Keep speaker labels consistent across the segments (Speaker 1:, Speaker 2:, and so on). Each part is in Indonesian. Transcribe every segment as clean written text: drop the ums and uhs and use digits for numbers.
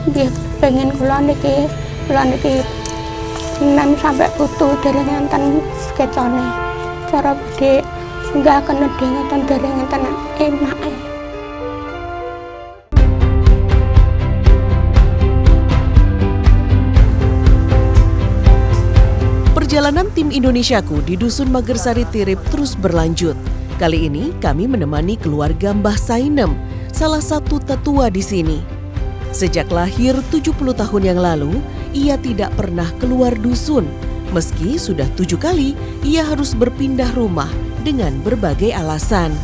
Speaker 1: Nggih, pengen kula niki 6 sampai putu dereng enten skecone. Cara bedhe enggak akan nedhe ngeten dereng enten emake.
Speaker 2: Perjalanan tim Indonesiaku di Dusun Magersari Tirip terus berlanjut. Kali ini kami menemani keluarga Mbah Sainem, salah satu tetua di sini. Sejak lahir 70 tahun yang lalu, ia tidak pernah keluar dusun. Meski sudah 7 kali, ia harus berpindah rumah dengan berbagai alasan.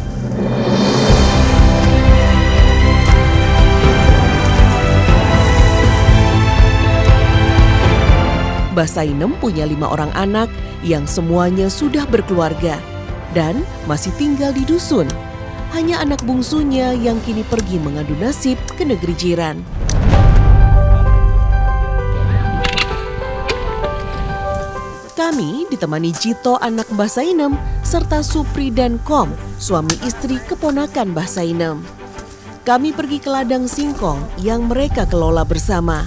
Speaker 2: Mbah Sainem punya 5 orang anak yang semuanya sudah berkeluarga dan masih tinggal di dusun. Hanya anak bungsunya yang kini pergi mengadu nasib ke negeri jiran. Kami ditemani Jito anak Mbah Sainem serta Supri dan Kom, suami istri keponakan Mbah Sainem. Kami pergi ke ladang singkong yang mereka kelola bersama.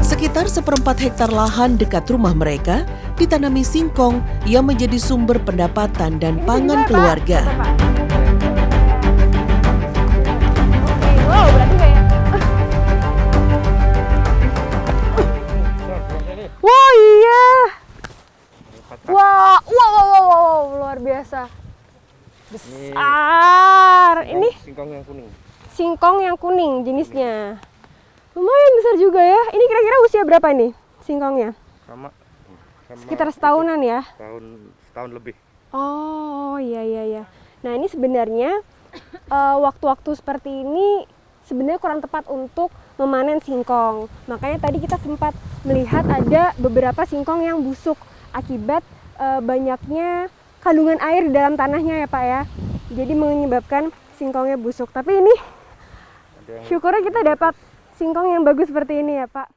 Speaker 2: Sekitar 1/4 hektar lahan dekat rumah mereka ditanami singkong yang menjadi sumber pendapatan dan pangan keluarga.
Speaker 3: Wah iya, wow, luar biasa, besar. Ini
Speaker 4: singkong yang kuning.
Speaker 3: Singkong yang kuning jenisnya. Lumayan besar juga ya. Ini kira-kira usia berapa ini singkongnya?
Speaker 4: Sama
Speaker 3: Sekitar setahunan ya?
Speaker 4: Setahun lebih.
Speaker 3: Oh iya. Nah ini sebenarnya waktu-waktu seperti ini sebenarnya kurang tepat untuk memanen singkong. Makanya tadi kita sempat melihat ada beberapa singkong yang busuk akibat banyaknya kandungan air di dalam tanahnya ya Pak ya. Jadi menyebabkan singkongnya busuk. Tapi ini syukurnya kita dapat singkong yang bagus seperti ini ya Pak.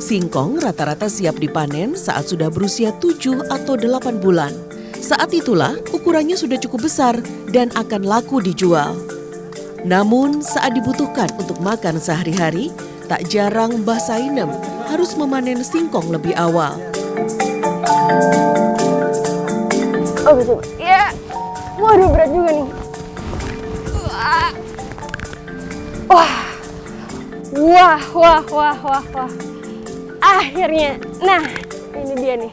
Speaker 2: Singkong rata-rata siap dipanen saat sudah berusia 7 atau 8 bulan. Saat itulah ukurannya sudah cukup besar dan akan laku dijual. Namun saat dibutuhkan untuk makan sehari-hari, tak jarang Mbah Sainem harus memanen singkong lebih awal.
Speaker 3: Oh betul. Ya, waduh berat juga nih. Wah. Akhirnya. Nah, ini dia nih.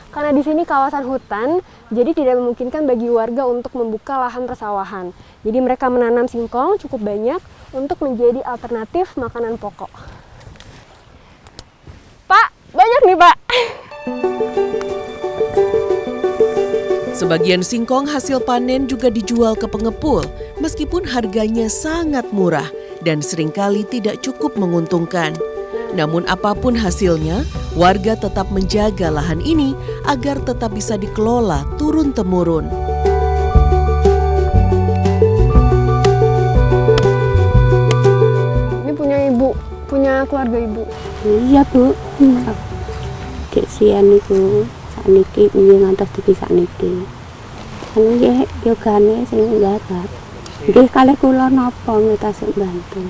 Speaker 3: Karena di sini kawasan hutan, jadi tidak memungkinkan bagi warga untuk membuka lahan persawahan. Jadi mereka menanam singkong cukup banyak untuk menjadi alternatif makanan pokok. Pak, banyak nih Pak.
Speaker 2: Sebagian singkong hasil panen juga dijual ke pengepul, meskipun harganya sangat murah dan seringkali tidak cukup menguntungkan. Namun apapun hasilnya, warga tetap menjaga lahan ini agar tetap bisa dikelola turun-temurun.
Speaker 3: Ini punya ibu, punya keluarga ibu.
Speaker 1: Iya Bu, dek sian niku sakniki piye ngantos dipisak niki. Nggih yogane sing nggarap. Nggih kalih kula napa tasik bantu.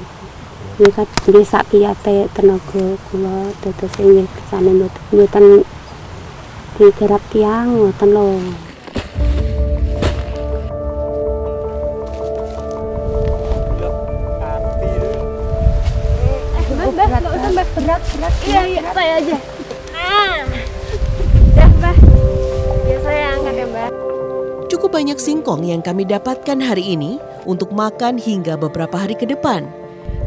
Speaker 1: Nggih sak kiyate tenaga kula dados nggih kesane mboten digarap tiyang ngoten lho.
Speaker 3: Berat. Iya, saya aja. Ya, Mbak. Ya, saya angkat ya, Mbak.
Speaker 2: Cukup banyak singkong yang kami dapatkan hari ini untuk makan hingga beberapa hari ke depan.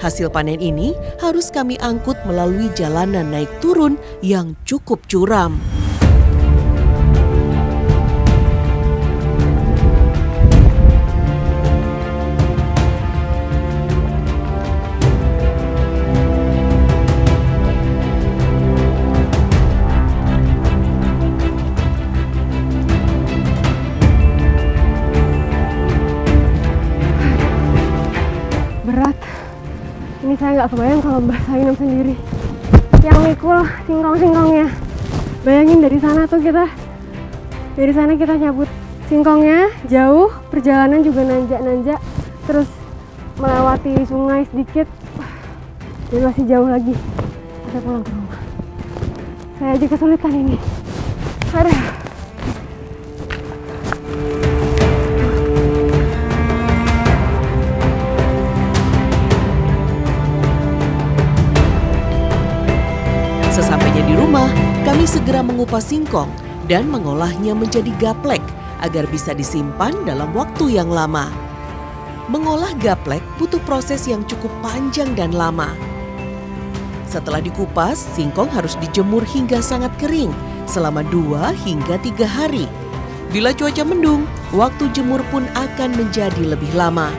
Speaker 2: Hasil panen ini harus kami angkut melalui jalanan naik turun yang cukup curam.
Speaker 3: Berat. Ini saya nggak kebayang kalau Mbah Sainem sendiri yang mikul singkong-singkongnya. Bayangin dari sana tuh kita Dari sana kita cabut. Singkongnya jauh, perjalanan juga nanjak-nanjak, terus melewati sungai sedikit, dan masih jauh lagi. Kita pulang ke rumah. Saya aja kesulitan ini. Aduh.
Speaker 2: Sesampainya di rumah, kami segera mengupas singkong dan mengolahnya menjadi gaplek agar bisa disimpan dalam waktu yang lama. Mengolah gaplek butuh proses yang cukup panjang dan lama. Setelah dikupas, singkong harus dijemur hingga sangat kering selama 2 hingga 3 hari. Bila cuaca mendung, waktu jemur pun akan menjadi lebih lama.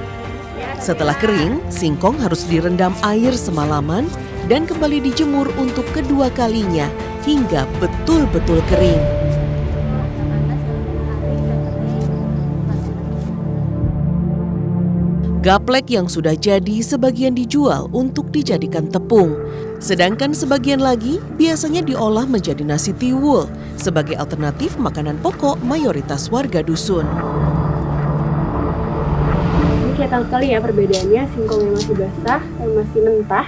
Speaker 2: Setelah kering, singkong harus direndam air semalaman dan kembali dijemur untuk kedua kalinya hingga betul-betul kering. Gaplek yang sudah jadi sebagian dijual untuk dijadikan tepung. Sedangkan sebagian lagi biasanya diolah menjadi nasi tiwul sebagai alternatif makanan pokok mayoritas warga dusun.
Speaker 3: Ini kelihatan sekali ya perbedaannya, singkong yang masih basah, yang masih mentah,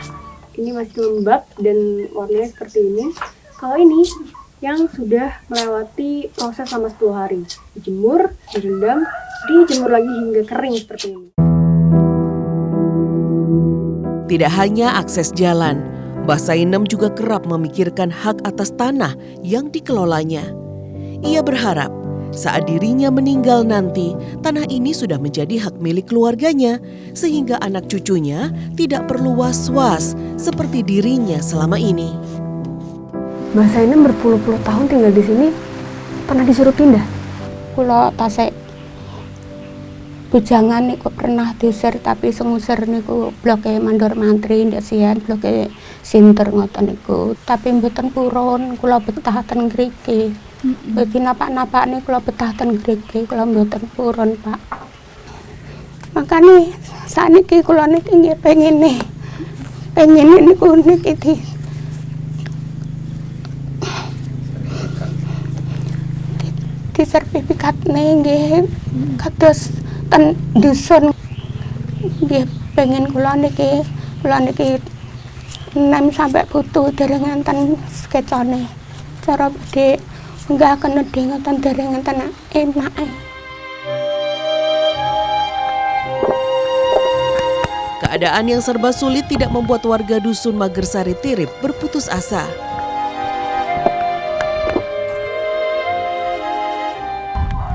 Speaker 3: ini masih lembab dan warnanya seperti ini. Kalau ini yang sudah melewati proses selama 10 hari, dijemur, direndam, dijemur lagi hingga kering seperti ini.
Speaker 2: Tidak hanya akses jalan, Mbah Sainem juga kerap memikirkan hak atas tanah yang dikelolanya. Ia berharap saat dirinya meninggal nanti, tanah ini sudah menjadi hak milik keluarganya, sehingga anak cucunya tidak perlu was-was seperti dirinya selama ini.
Speaker 3: Mbah Sainem berpuluh-puluh tahun tinggal di sini, pernah disuruh pindah?
Speaker 1: Kula tasik bujangan niku pernah diusir, tapi sengusir niku bloke mandor mantri ndak sian bloke sinter ngoten niku. Tapi mboten purun, kula betah ten ngriki. Dadi napak-napak niku kula betah ten ngriki, kula mboten purun, Pak. Makane sakniki kula niki nggih pengen niku niki di sertifikat nggih kados ten dusun nggih pengen kula niki 6 sampai putu dereng enten skecane cara bedhe enggak akan nedhe ngoten dereng enten enake.
Speaker 2: Keadaan yang serba sulit tidak membuat warga dusun Magersari Tirip berputus asa.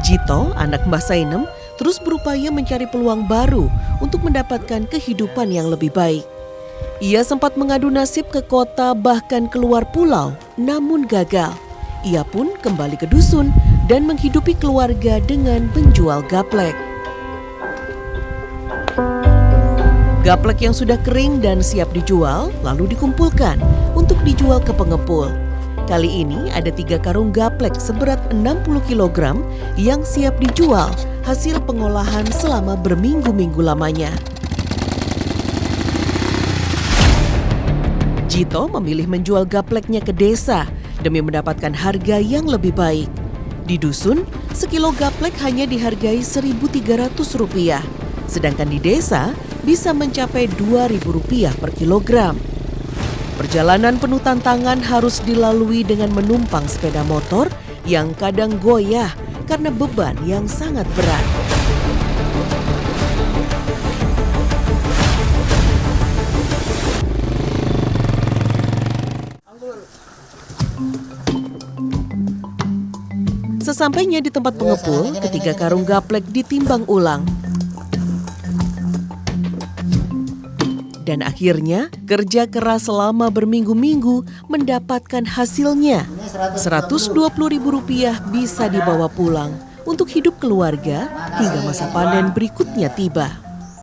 Speaker 2: Jito, anak Mbah Sainem, terus berupaya mencari peluang baru untuk mendapatkan kehidupan yang lebih baik. Ia sempat mengadu nasib ke kota bahkan keluar pulau, namun gagal. Ia pun kembali ke dusun dan menghidupi keluarga dengan menjual gaplek. Gaplek yang sudah kering dan siap dijual lalu dikumpulkan untuk dijual ke pengepul. Kali ini ada 3 karung gaplek seberat 60 kg yang siap dijual hasil pengolahan selama berminggu-minggu lamanya. Jito memilih menjual gapleknya ke desa demi mendapatkan harga yang lebih baik. Di dusun, sekilo gaplek hanya dihargai Rp1.300, sedangkan di desa bisa mencapai Rp2.000 per kilogram. Perjalanan penuh tantangan harus dilalui dengan menumpang sepeda motor yang kadang goyah karena beban yang sangat berat. Sesampainya di tempat pengepul, 3 karung gaplek ditimbang ulang. Dan akhirnya, kerja keras selama berminggu-minggu mendapatkan hasilnya. Rp120.000 bisa dibawa pulang untuk hidup keluarga hingga masa panen berikutnya tiba.